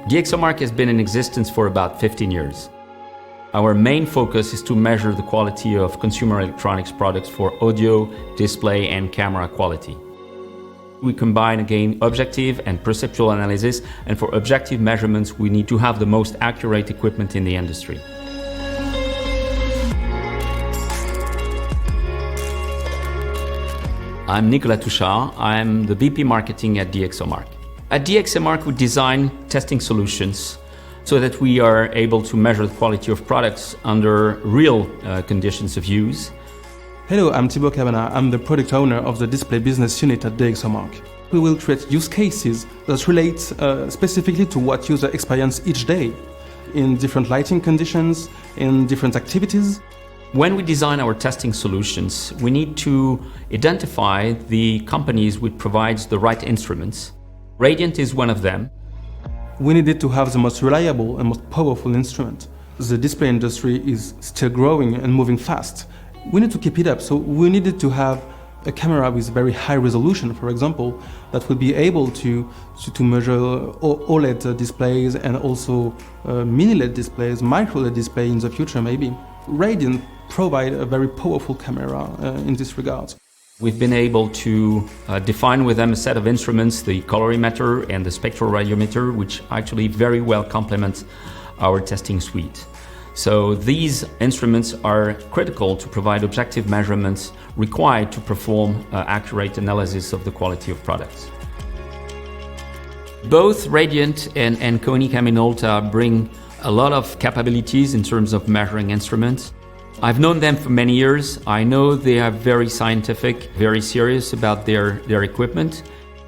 DXOMARK has been in existence for about 15 years. Our main focus is to measure the quality of consumer electronics products for audio, display, and camera quality. We combine again objective and perceptual analysis, and for objective measurements we need to have the most accurate equipment in the industry. I'm Nicolas Touchard. I'm the VP Marketing at DXOMARK. At DXOMARK we design testing solutions so that we are able to measure the quality of products under real conditions of use. Hello, I'm Thibaut Cabana. I'm the product owner of the display business unit at DXOMARK. We will create use cases that relate specifically to what users experience each day in different lighting conditions, in different activities. When we design our testing solutions, we need to identify the companies which provides the right instruments. Radiant is one of them. We needed to have the most reliable and most powerful instrument. The display industry is still growing and moving fast. We need to keep it up, so we needed to have a camera with very high resolution, for example, that would be able to measure OLED displays and also mini LED displays, micro LED display in the future maybe. Radiant provide a very powerful camera in this regard. We've been able to define with them a set of instruments, the colorimeter and the spectral radiometer, which actually very well complement our testing suite. So these instruments are critical to provide objective measurements required to perform accurate analysis of the quality of products. Both Radiant and Konica Minolta bring a lot of capabilities in terms of measuring instruments. I've known them for many years. I know they are very scientific, very serious about their equipment.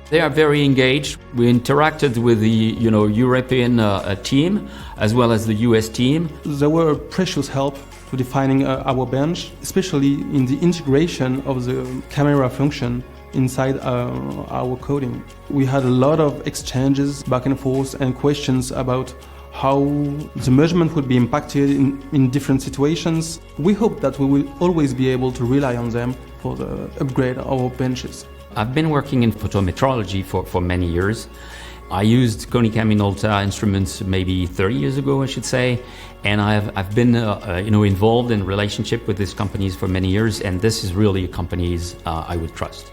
They are very engaged. We interacted with the European team as well as the US team. They were a precious help to defining our bench, especially in the integration of the camera function inside our coding. We had a lot of exchanges back and forth and questions about how the measurement would be impacted in different situations. We hope that we will always be able to rely on them for the upgrade of our benches. I've been working in photo-metrology for many years. I used Konica Minolta instruments maybe 30 years ago, I should say, and I've been involved in relationship with these companies for many years, and this is really companies I would trust.